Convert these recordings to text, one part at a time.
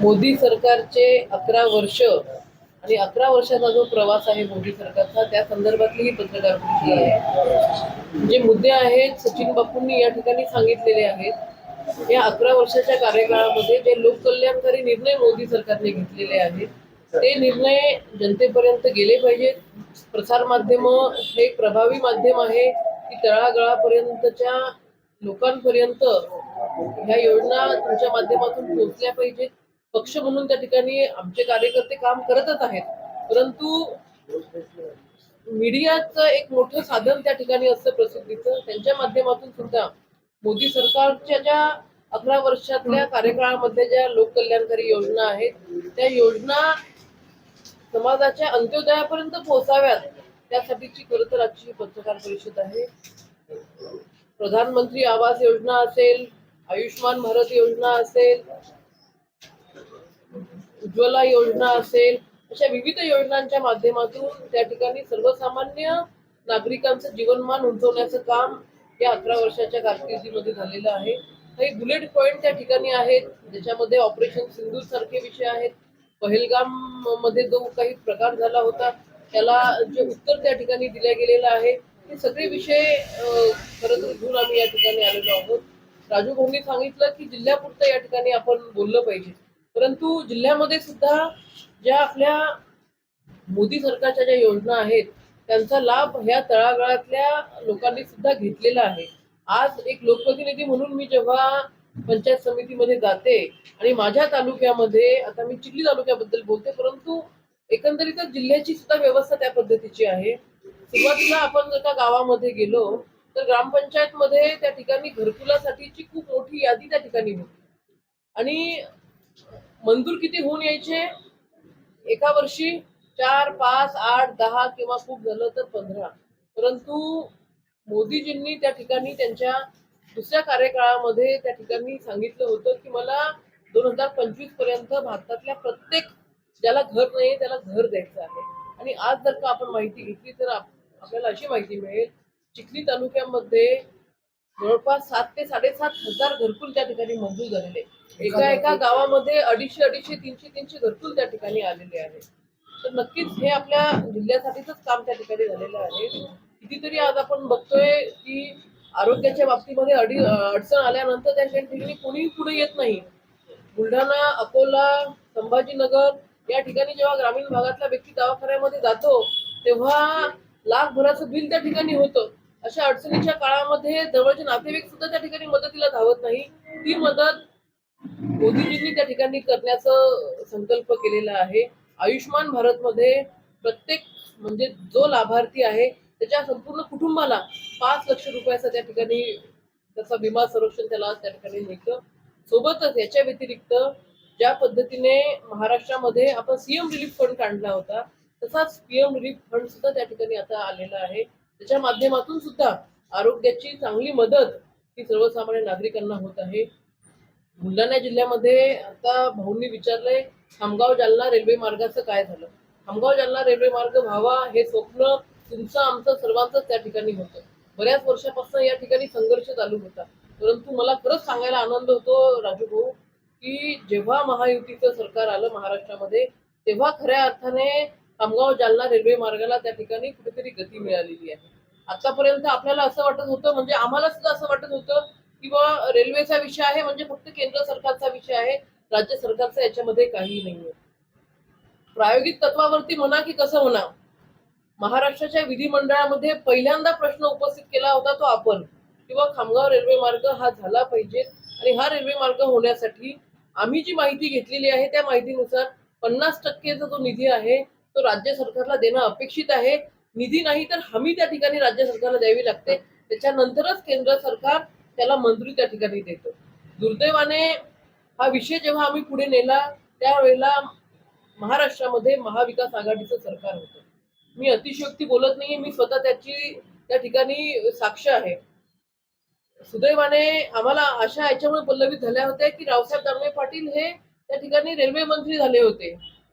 मोदी सरकारचे 11 वर्ष आणि 11 वर्षाचा जो प्रवास आहे मोदी सरकारचा, त्या संदर्भातली ही पत्रकार परिषद आहे. जे मुद्दे आहेत सचिन बापूंनी या ठिकाणी सांगितलेले आहेत. या 11 वर्षाच्या कार्यकाळामध्ये जे लोककल्याणकारी निर्णय मोदी सरकारने घेतलेले आहेत, ते निर्णय जनतेपर्यंत गेले पाहिजेत. प्रसार माध्यम हे प्रभावी माध्यम आहे की तळागाळापर्यंतच्या लोकांपर्यंत ह्या योजना तुमच्या माध्यमातून पोहोचल्या पाहिजेत. पक्ष म्हणून त्या ठिकाणी आमचे कार्यकर्ते काम करतच आहेत, परंतु मीडियाचं एक मोठं साधन त्या ठिकाणी असतं प्रसिद्धीचं. त्यांच्या माध्यमातून सुद्धा मोदी सरकारच्या ज्या 11 वर्षातल्या कार्यकाळामध्ये ज्या लोककल्याणकारी योजना आहेत, त्या योजना समाजाच्या अंत्योदयापर्यंत पोहोचाव्यात, त्यासाठीची खरं तर आजची पत्रकार परिषद आहे. प्रधानमंत्री आवास योजना असेल, आयुष्मान भारत योजना असेल, उज्ज्वला योजना असेल, अशा विविध योजनांच्या माध्यमातून त्या ठिकाणी सर्वसामान्य नागरिकांचं जीवनमान उंचवण्याचं काम या 11 वर्षाच्या कारकिर्दीमध्ये झालेलं आहे. काही बुलेट पॉइंट त्या ठिकाणी आहेत, ज्याच्यामध्ये ऑपरेशन सिंधूर सारखे विषय आहेत. पहलगाम मध्ये जो काही प्रकार झाला होता, त्याला जे उत्तर त्या ठिकाणी दिल्या गेलेलं आहे, हे सगळे विषय खरं तर घेऊन आम्ही या ठिकाणी आलेलो आहोत. राजू भाऊंनी सांगितलं की जिल्ह्यापुरतं या ठिकाणी आपण बोललं पाहिजे, परंतु जिल्ह्यामध्ये सुद्धा ज्या आपल्या मोदी सरकारच्या ज्या योजना आहेत, त्यांचा लाभ ह्या तळागाळातल्या लोकांनी सुद्धा घेतलेला आहे. आज एक लोकप्रतिनिधी म्हणून मी जेव्हा पंचायत समितीमध्ये जाते आणि माझ्या तालुक्यामध्ये, आता मी चिखली तालुक्याबद्दल बोलते, परंतु एकंदरीतच जिल्ह्याची सुद्धा व्यवस्था त्या पद्धतीची आहे. सुरुवातीला आपण जर का गावामध्ये गेलो तर ग्रामपंचायत मध्ये त्या ठिकाणी घरकुलासाठीची खूप मोठी यादी त्या ठिकाणी होती आणि मंजूर किती होऊन यायचे एका वर्षी? 4, 5, 8, 10 किंवा खूप झालं तर 15. परंतु मोदीजींनी त्या ठिकाणी त्यांच्या दुसऱ्या कार्यकाळामध्ये त्या ठिकाणी सांगितलं होतं की मला 2025 पर्यंत भारतातल्या प्रत्येक ज्याला घर नाही त्याला घर द्यायचं आहे. आणि आज जर का आपण माहिती घेतली तर आपल्याला अशी माहिती मिळेल, चिखली तालुक्यामध्ये जवळपास 7 ते 7.5 हजार घरकुल त्या ठिकाणी मंजूर झालेले. एका गावामध्ये 250, 300 घरकुल त्या ठिकाणी आलेले आहेत. तर नक्कीच हे आपल्या जिल्ह्यासाठीच काम त्या ठिकाणी झालेलं आहे. कितीतरी आज आपण बघतोय की आरोग्याच्या बाबतीमध्ये अडचण आल्यानंतर त्या ठिकाणी कोणीही पुढे येत नाही. बुलढाणा, अकोला, संभाजीनगर या ठिकाणी जेव्हा ग्रामीण भागातला व्यक्ती दवाखान्यामध्ये जातो तेव्हा लाखभराचं बिल त्या ठिकाणी होतं. अशा अडचणीच्या काळामध्ये जवळचे नातेवाईक सुद्धा त्या ठिकाणी मदतीला धावत नाही. ती मदत मोदीजींनी त्या ठिकाणी करण्याचा संकल्प केलेला आहे. आयुष्मान भारत मध्ये प्रत्येक म्हणजे जो लाभार्थी आहे त्याच्या संपूर्ण कुटुंबाला 5 लक्ष रुपयाचा त्या ठिकाणी त्याचा विमा संरक्षण त्याला त्या ठिकाणी मिळतं. सोबतच याच्या व्यतिरिक्त ज्या पद्धतीने महाराष्ट्रामध्ये आपण सीएम रिलीफ फंड काढला होता, तसाच पीएम रिलीफ फंड सुद्धा त्या ठिकाणी आता आलेला आहे. त्याच्या माध्यमातून सुद्धा आरोग्याची चांगली मदत ही सर्वसामान्य नागरिकांना होत आहे. बुलढाणा जिल्ह्यामध्ये आता भाऊंनी विचारलंय खामगाव जालना रेल्वे मार्गाचं काय झालं. खामगाव जालना रेल्वे मार्ग व्हावा हे स्वप्न तुमचं आमचं सर्वांचं त्या ठिकाणी होतं. बऱ्याच वर्षापासून या ठिकाणी संघर्ष चालू होता, परंतु मला खरंच सांगायला आनंद होतो राजू भाऊ की जेव्हा महायुतीचं सरकार आलं महाराष्ट्रामध्ये, तेव्हा खऱ्या अर्थाने खामगाव जालना रेल्वे मार्गाला त्या ठिकाणी कुठेतरी गती मिळालेली आहे. आतापर्यंत आपल्याला असं वाटत होतं, म्हणजे आम्हाला सुद्धा असं वाटत होतं किंवा रेल्वेचा विषय आहे म्हणजे फक्त केंद्र सरकारचा विषय आहे, राज्य सरकारचा याच्यामध्ये काही नाहीये. प्रायोगिक तत्वावरती म्हणा की कसं म्हणा, महाराष्ट्राच्या विधिमंडळामध्ये पहिल्यांदा प्रश्न उपस्थित केला होता तो आपण, किंवा खामगाव रेल्वे मार्ग हा झाला पाहिजे. आणि हा रेल्वे मार्ग होण्यासाठी आम्ही जी माहिती घेतलेली आहे त्या माहितीनुसार 50% जो निधी आहे तो राज्य सरकारला देणं अपेक्षित आहे. निधी नाही तर हमी त्या ठिकाणी राज्य सरकारला द्यावी लागते, त्याच्यानंतरच केंद्र सरकार त्याला मंजुरी त्या ठिकाणी देतं. दुर्दैवाने हा विषय जेव्हा आम्ही पुढे नेला त्यावेळेला महाराष्ट्रामध्ये महाविकास आघाडीचं सरकार होतं. मी अतिशयोक्ती बोलत नाहीये, मी स्वतः त्याची त्या ठिकाणी साक्ष आहे. सुदैवाने आम्हाला अशा याच्यामुळे पल्लवित झाल्या होत्या की रावसाहेब दानवे पाटील हे त्या ठिकाणी रेल्वे मंत्री झाले होते,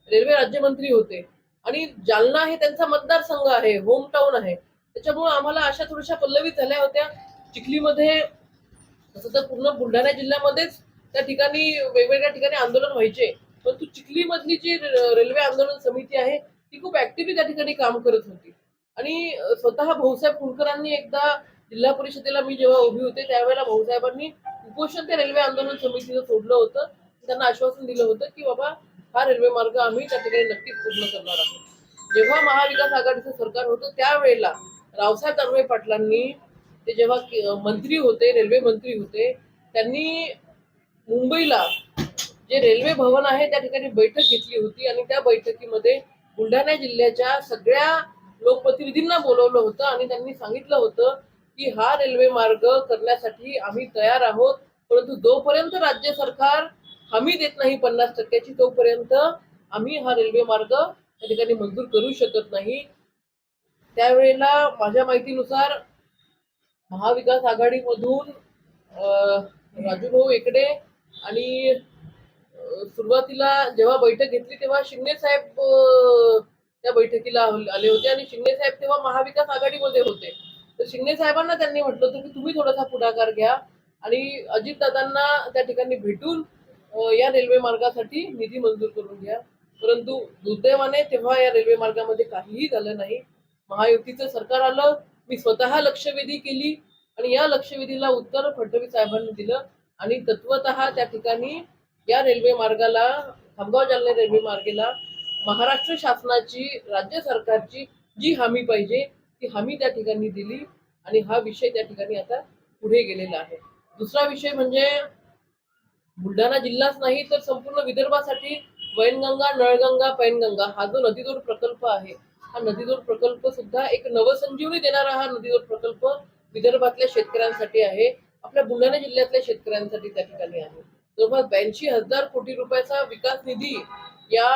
रेल्वे राज्यमंत्री होते आणि जालना हे त्यांचा मतदारसंघ आहे, होम टाउन आहे. त्याच्यामुळे आम्हाला अशा थोड्याशा पल्लवित झाल्या होत्या. चिखलीमध्ये तसं तर पूर्ण बुलढाणा जिल्ह्यामध्येच त्या ठिकाणी वेगवेगळ्या ठिकाणी आंदोलन व्हायचे, परंतु चिखलीमधली जी रेल्वे आंदोलन समिती आहे ती खूप ऍक्टिव्हली त्या ठिकाणी काम करत होती. आणि स्वतः भाऊसाहेब कुलकर्णी एकदा जिल्हा परिषदेला मी जेव्हा उभी होते त्यावेळेला भाऊसाहेबांनी उपोषण त्या रेल्वे आंदोलन समितीचं सोडलं होतं. त्यांना आश्वासन दिलं होतं की बाबा हा रेल्वे मार्ग आम्ही त्या ठिकाणी नक्कीच पूर्ण करणार आहोत. जेव्हा महाविकास आघाडीचं सरकार होतं त्यावेळेला रावसाहेब दानवे पाटलांनी ते जेव्हा मंत्री होते, रेल्वे मंत्री होते, त्यांनी मुंबईला जे रेल्वे भवन आहे त्या ठिकाणी बैठक घेतली होती आणि त्या बैठकीमध्ये बुलढाणा जिल्ह्याच्या सगळ्या लोकप्रतिनिधींना बोलवलं होतं आणि त्यांनी सांगितलं होतं की हा रेल्वे मार्ग करण्यासाठी आम्ही तयार आहोत, परंतु जोपर्यंत राज्य सरकार हमी देत नाही 50% तोपर्यंत आम्ही हा रेल्वे मार्ग त्या ठिकाणी मंजूर करू शकत नाही. त्यावेळेला माझ्या माहितीनुसार महाविकास आघाडीमधून राजूभाऊ एकडे आणि सुरुवातीला जेव्हा बैठक घेतली तेव्हा शिंदे साहेब त्या बैठकीला आले होते आणि शिंदे साहेब तेव्हा महाविकास आघाडीमध्ये होते. तर शिंदे साहेबांना त्यांनी म्हटलं होतं की तुम्ही थोडासा पुढाकार घ्या आणि अजितदादांना त्या ठिकाणी भेटून या रेल्वे मार्गासाठी निधी मंजूर करून घ्या. परंतु दुर्दैवाने तेव्हा या रेल्वे मार्गामध्ये काहीही झालं नाही. महायुतीचं सरकार आलं, मी स्वतः लक्षवेधी केली आणि या लक्षवेधीला उत्तर फडणवीस साहेबांनी दिलं आणि तत्वतः त्या ठिकाणी या रेल्वे मार्गाला, खामगाव जालना रेल्वे मार्गाला महाराष्ट्र शासनाची, राज्य सरकारची जी हमी पाहिजे ती हमी त्या ठिकाणी दिली आणि हा विषय त्या ठिकाणी आता पुढे गेलेला आहे. दुसरा विषय म्हणजे बुलढाणा जिल्हाच नाही तर संपूर्ण विदर्भासाठी वैनगंगा, नळगंगा, पैनगंगा हा जो नदीजोड प्रकल्प आहे, हा नदीजोड प्रकल्प सुद्धा एक नवसंजीवनी देणारा हा नदीजोड प्रकल्प विदर्भातल्या शेतकऱ्यांसाठी आहे, आपल्या बुलढाणा जिल्ह्यातल्या शेतकऱ्यांसाठी त्या ठिकाणी आहे. जवळपास 82,000 कोटी रुपयाचा विकास निधी या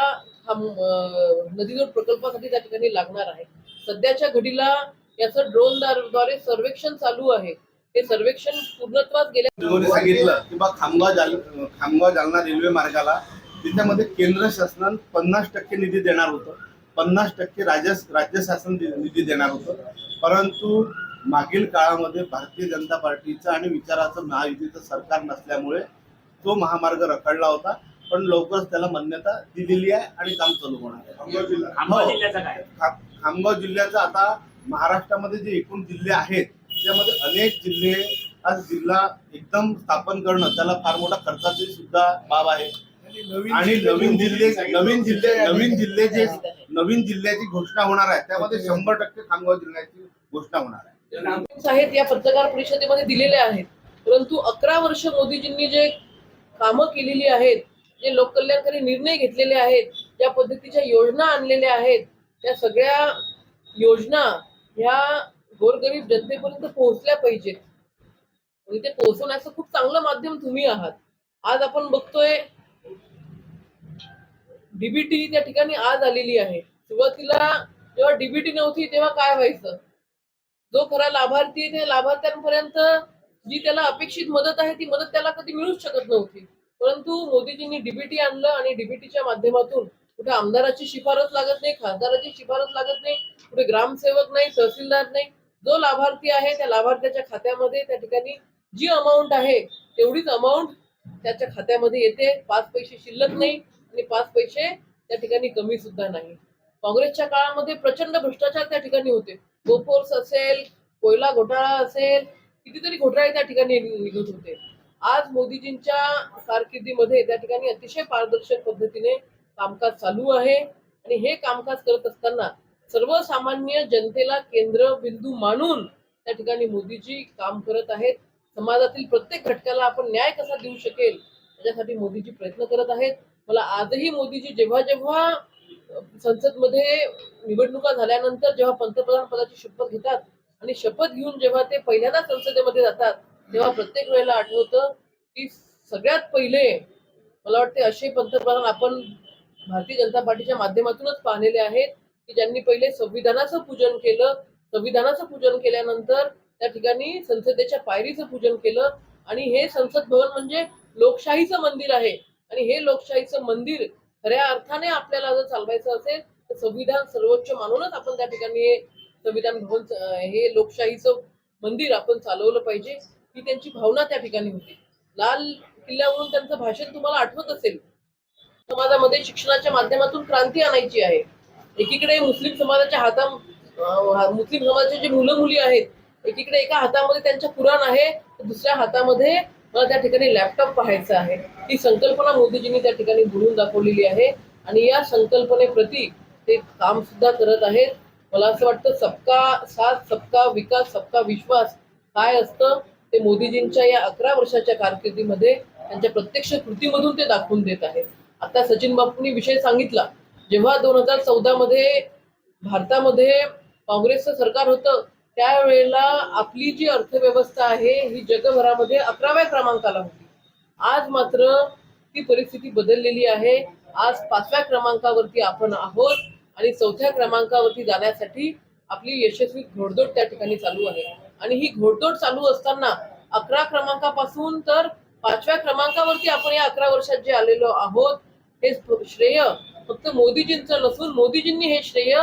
नदीजोड प्रकल्पासाठी त्या ठिकाणी लागणार आहे. सध्याच्या घडीला याचं ड्रोनद्वारे सर्वेक्षण चालू आहे. हे सर्वेक्षण पूर्णत्वास गेल्या सांगितलं की बा खामगाव जालना रेल्वे मार्गाला त्याच्यामध्ये केंद्र शासनानं 50% निधी देणार होतं, 50% राज्य शासन निधी देणार होतं. परंतु मागील काळामध्ये भारतीय जनता पार्टीचं आणि विचाराचं महायुतीचं सरकार नसल्यामुळे तो महामार्ग रखडला होता. पण लवकरच त्याला मान्यता दिलेली आहे आणि काम चालू होणार आहे. खामगाव जिल्ह्याचं आता महाराष्ट्रामध्ये जे एकूण जिल्हे आहेत त्यामध्ये अनेक जिल्हे, आज जिल्हा एकदम स्थापन करणं त्याला फार मोठा खर्चाची सुद्धा बाब आहे. आणि नवीन जिल्ह्याची घोषणा होणार आहे, त्यामध्ये 100% खामगाव जिल्ह्याची घोषणा होणार आहे. आहेत या पत्रकार परिषदेमध्ये दिलेले आहेत. परंतु 11 वर्ष मोदीजींनी जे कामं केलेली आहेत, जे लोककल्याणकारी निर्णय घेतलेले आहेत, ज्या पद्धतीच्या योजना आणलेल्या आहेत, त्या सगळ्या योजना ह्या गोरगरीब जनतेपर्यंत पोहोचल्या पाहिजेत. ते पोहोचवण्याचं खूप चांगलं माध्यम तुम्ही आहात. आज आपण बघतोय डीबीटी त्या ठिकाणी आज आलेली आहे. सुरुवातीला जेव्हा डीबीटी नव्हती तेव्हा काय व्हायचं, जो खरा लाभार्थी आहे त्या लाभार्थ्यांपर्यंत जी त्याला अपेक्षित मदत आहे ती मदत त्याला कधी मिळूच शकत नव्हती. परंतु मोदीजींनी डीबीटी आणलं आणि डीबीटीच्या माध्यमातून कुठे आमदाराची शिफारस लागत नाही, खासदाराची शिफारस लागत नाही, कुठे ग्रामसेवक नाही, तहसीलदार नाही, जो लाभार्थी आहे त्या लाभार्थ्याच्या खात्यामध्ये त्या ठिकाणी जी अमाऊंट आहे तेवढीच अमाऊंट त्याच्या खात्यामध्ये येते. 5 पैसे शिल्लक नाही आणि 5 पैसे त्या ठिकाणी कमी सुद्धा नाही. काँग्रेसच्या काळामध्ये प्रचंड भ्रष्टाचार त्या ठिकाणी होते. बोफोर्स असेल, कोयला घोटाळा असेल, कितीतरी घोटाळे त्या ठिकाणी निघत होते. आज मोदीजींच्या कारकिर्दीमध्ये त्या ठिकाणी अतिशय पारदर्शक पद्धतीने कामकाज चालू आहे आणि हे कामकाज करत असताना सर्वसामान्य जनतेला केंद्रबिंदू मानून त्या ठिकाणी मोदीजी काम करत आहेत. समाजातील प्रत्येक घटकाला आपण न्याय कसा देऊ शकेल याच्यासाठी मोदीजी प्रयत्न करत आहेत. मला आजही मोदीजी जेव्हा जेव्हा संसदमध्ये निवडणुका झाल्यानंतर जेव्हा पंतप्रधान पदाची शपथ घेतात आणि शपथ घेऊन जेव्हा ते पहिल्यांदा संसदेमध्ये जातात तेव्हा प्रत्येक वेळेला आठवतं की सगळ्यात पहिले मला वाटते असे पंतप्रधान आपण भारतीय जनता पार्टीच्या माध्यमातूनच पाहिलेले आहेत की ज्यांनी पहिले संविधानाचं पूजन केलं. संविधानाचं पूजन केल्यानंतर त्या ठिकाणी संसदेच्या पायरीचं पूजन केलं आणि हे संसद भवन म्हणजे लोकशाहीचं मंदिर आहे आणि हे लोकशाहीचं मंदिर खऱ्या अर्थाने आपल्याला जर चालवायचं असेल तर संविधान सर्वोच्च मानूनच आपण त्या ठिकाणी हे संविधान भवन, हे लोकशाहीचं मंदिर आपण चालवलं पाहिजे. ही त्यांची भावना त्या ठिकाणी होती. लाल किल्ल्यावरून त्यांचं भाषण तुम्हाला आठवत असेल. समाजामध्ये शिक्षणाच्या माध्यमातून क्रांती आणायची आहे. एकीकडे मुस्लिम समाजाच्या मुस्लिम समाजाचे जे मुलं मुली आहेत, एकीकडे एका हातामध्ये त्यांच्या कुराण आहे, तर दुसऱ्या हातामध्ये मला त्या ठिकाणी लॅपटॉप पाहायचा आहे. ही संकल्पना मोदीजींनी त्या ठिकाणी बोलून दाखवलेली आहे आणि या संकल्पनेप्रती ते काम सुद्धा करत आहेत. मला असं वाटतं सबका साथ, सबका विकास, सबका विश्वास काय असतं ते मोदीजींच्या या 11 वर्षाच्या कारकिर्दीमध्ये त्यांच्या प्रत्यक्ष कृतीमधून ते दाखवून देत आहेत. आता सचिन बापूंनी विषय सांगितला, जेव्हा 2014 मध्ये भारतामध्ये काँग्रेसचं सरकार होतं त्यावेळेला आपली जी अर्थव्यवस्था आहे ही जगभरामध्ये 11व्या क्रमांकाला होती. आज मात्र ती परिस्थिती बदललेली आहे. आज 5व्या क्रमांकावरती आपण आहोत आणि 4थ्या क्रमांकावरती जाण्यासाठी आपली यशस्वी घोडदौड त्या ठिकाणी चालू आहे. आणि ही घोडदौड चालू असताना 11 क्रमांकापासून तर 5व्या क्रमांकावरती आपण या 11 वर्षात जे आलेलो आहोत हे श्रेय फक्त मोदीजींचं नसून मोदीजींनी हे श्रेय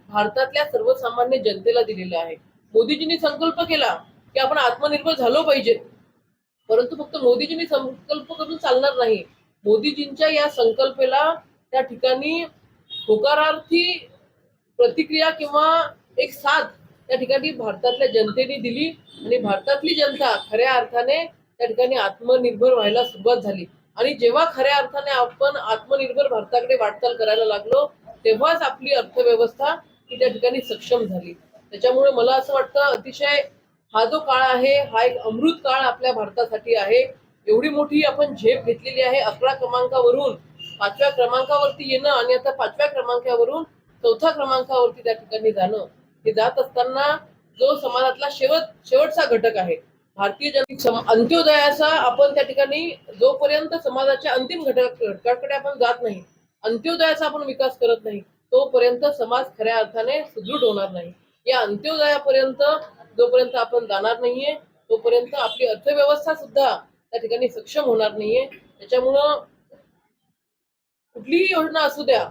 भारतातल्या सर्वसामान्य जनतेला दिलेलं आहे. मोदीजींनी संकल्प केला की आपण आत्मनिर्भर झालो पाहिजे, परंतु फक्त मोदीजींनी संकल्प करून चालणार नाही. मोदीजींच्या या संकल्पाला त्या ठिकाणी होकारार्थी प्रतिक्रिया किंवा एक साथ त्या ठिकाणी भारतातल्या जनतेने दिली आणि भारतातली जनता खऱ्या अर्थाने त्या ठिकाणी आत्मनिर्भर व्हायला सुरुवात झाली. आणि जेव्हा खऱ्या अर्थाने आपण आत्मनिर्भर भारताकडे वाटचाल करायला लागलो तेव्हाच आपली अर्थव्यवस्था ही त्या ठिकाणी सक्षम झाली. त्याच्यामुळे मला असं वाटतं अतिशय हा जो काळ आहे हा एक अमृत काळ आपल्या भारतासाठी आहे. एवढी मोठी आपण झेप घेतलेली आहे. 11 क्रमांकावरून 5व्या क्रमांकावरती येणं आणि आता 5व्या क्रमांकावरून 4थ्या क्रमांकावरती त्या ठिकाणी जाणं. हे जात असताना जो समाजातला शेवटचा घटक आहे भारतीय जनता अंत्योदयाचा आपण त्या ठिकाणी जोपर्यंत समाजाच्या अंतिम घटकाकडे आपण जात नाही, अंत्योदयाचा आपण विकास करत नाही, तोपर्यंत समाज खऱ्या अर्थाने सुदृढ होणार नाही. या अंत्योदयापर्यंत जोपर्यंत आपण जाणार नाहीये तोपर्यंत आपली अर्थव्यवस्था सुद्धा त्या ठिकाणी सक्षम होणार नाहीये. त्याच्यामुळं कुठलीही योजना असू द्या,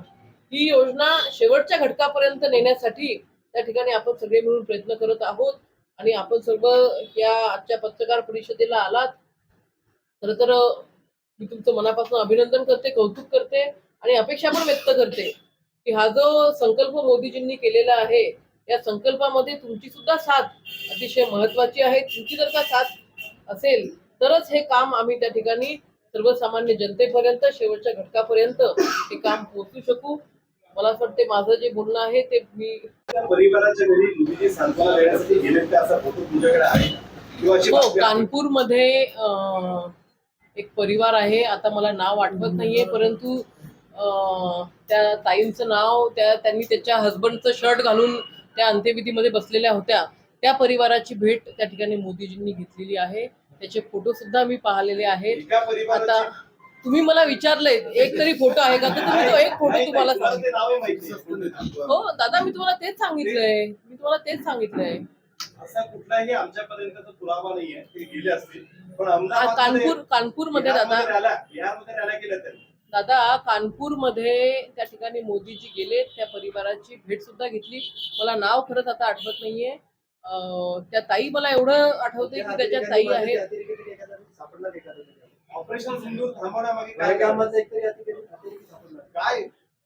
ही योजना शेवटच्या घटकापर्यंत नेण्यासाठी त्या ठिकाणी आपण सगळे मिळून प्रयत्न करत आहोत. आणि आपण सर्व या आजच्या पत्रकार परिषदेला आलात, खरं तर मी तुमचं मनापासून अभिनंदन करते, कौतुक करते आणि अपेक्षा पण व्यक्त करते की हा जो संकल्प मोदीजींनी केलेला आहे या संकल्पामध्ये तुमची सुद्धा साथ अतिशय महत्वाची आहे. तुमची जर का साथ असेल तरच हे काम आम्ही त्या ठिकाणी सर्वसामान्य जनतेपर्यंत शेवटच्या घटकापर्यंत हे काम पोहोचू शकू. मला असं वाटते माझं जे बोलणं आहे ते मी परिवाराच्या घरी मुलीची सांत्वना देण्यासाठी गेले ते असा फोटो तुमच्याकडे आहे किंवा अशी हो, बातमी आहे? कानपूरमध्ये एक परिवार आहे, आता मला नाव आठवत नाहीये, परंतु त्या ताईंचं नाव त्यांनी त्याच्या हसबंडचं शर्ट घालून त्या अंत्यविधीमध्ये बसलेल्या होत्या. त्या परिवाराची भेट त्या ठिकाणी मोदीजींनी घेतलेली आहे. त्याचे फोटो सुद्धा मी पाहिलेले आहेत. एका परिवाराची आता तुम्ही मला विचारलंय एक तरी फोटो आहे का, तर तुम्ही तो एक फोटो तुम्हाला मला सांगितलं. ते नावही माहिती आहे. हो दादा, मी तुम्हाला तेच सांगितलंय. असा कुठलाही आमच्यापर्यंत तो पुरावा नाहीये ते गेले असतील, पण अहमदाबादमध्ये कानपूरमध्ये दादा बिहारमध्ये रॅल्या केल्या त्यांनी. दादा कानपूरमध्ये त्या ठिकाणी मोदीजी गेले, त्या परिवाराची भेट सुद्धा घेतली. मला नाव खरंच आता आठवत नाहीये. त्या ताई मला एवढं आठवते की त्याच्या ताई आहेत. ऑपरेशन सिंदूर थांबवण्यामागे काय काय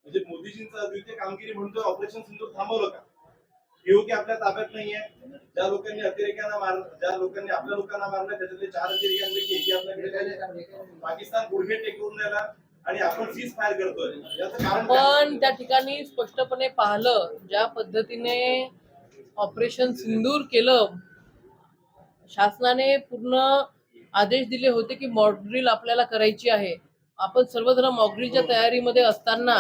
म्हणजे मोदीजींचं अद्वितीय कामगिरी म्हणतोय ऑपरेशन सिंदूर थांबवलं का? की आपल्या ताब्यात नाहीये. ज्या लोकांनी आपल्या लोकांना मारलं त्याच्यातले 4 अतिरेक्यांपैकी एकी आपल्याकडे पाकिस्तान गुडघे टेकवून राहिला आणि आपण सीज फायर करतोय. याचं कारण पण त्या ठिकाणी स्पष्टपणे पाहिलं ज्या पद्धतीने ऑपरेशन सिंदूर केलं, शासनाने पूर्ण आदेश दिले होते की मॉक ड्रिल आपल्याला करायची आहे. आपण सर्वजण मॉक ड्रिलच्या तयारीमध्ये असताना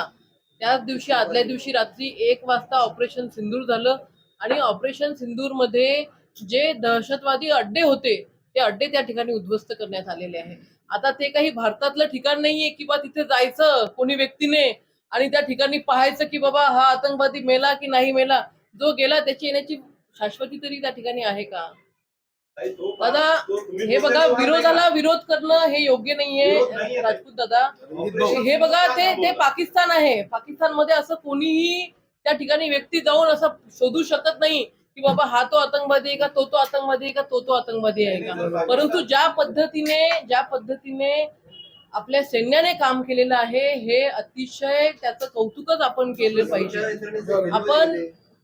त्याच दिवशी आदल्या दिवशी रात्री 1 वाजता ऑपरेशन सिंदूर झालं आणि ऑपरेशन सिंदूर मध्ये जे दहशतवादी अड्डे होते ते अड्डे त्या ठिकाणी उद्ध्वस्त करण्यात आलेले आहे. आता ते काही भारतातलं ठिकाण नाहीये की बा तिथे जायचं कोणी व्यक्तीने आणि त्या ठिकाणी पाहायचं की बाबा हा आतंकवादी मेला की नाही मेला. जो गेला त्याची येण्याची शाश्वती तरी त्या ठिकाणी आहे का? दादा हे बघा, विरोधाला विरोध करणं हे योग्य नाहीये राजपूत दादा. हे बघा, ते पाकिस्तान आहे. पाकिस्तानमध्ये असं कोणीही त्या ठिकाणी व्यक्ती जाऊन असं शोधू शकत नाही की बाबा हा तो आतंकवादी आहे का, तो आतंकवादी आहे का, तो आतंकवादी आहे का. परंतु ज्या पद्धतीने आपल्या सैन्याने काम केलेलं आहे, हे अतिशय त्याचं कौतुकच आपण केलं पाहिजे. आपण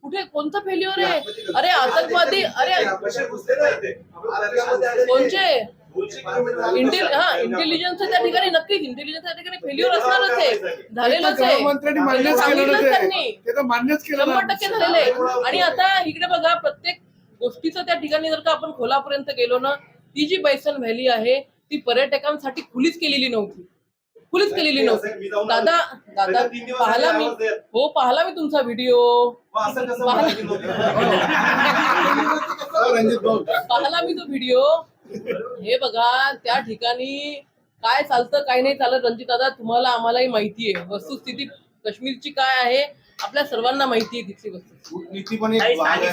कुठे कोणतं फेल्युअर आहे? अरे आतंकवादी, अरे कसे घुसले ना इथे? भारतामध्ये आले ते कोणचे 200 किलोमीटर इंटेलिजन्स त्या ठिकाणी नक्कीच इंटेलिजन्स त्या ठिकाणी फेल्युअर असणारच आहे, झालेलंच आहे. गृहमंत्र्यांनी मान्यच केलं सांगितलंच ना त्यांनी. ते तर मान्यच केलं ना. 100% झालेलं आहे. आणि आता इकडे बघा, प्रत्येक गोष्टीचं त्या ठिकाणी जर का आपण खोलापर्यंत गेलो ना, ती जी बैसन व्हॅली आहे ती पर्यटकांसाठी खुलीच केलेली नव्हती, खुलीच केलेली नव्हती. दादा दादा पाहला मी, हो पाहला मी तुमचा व्हिडिओ, असं कसं माहिती नव्हती? रणजित भाऊ, पाहला मी तो व्हिडिओ. हे बघा त्या ठिकाणी काय चालतं काय नाही चालत, रणजित दादा तुम्हाला आम्हालाही माहिती आहे वस्तुस्थिती काश्मीरची काय आहे, आपल्या सर्वांना माहिती आहे तिथली वस्तू. कूटनीती पण एक भाग आहे.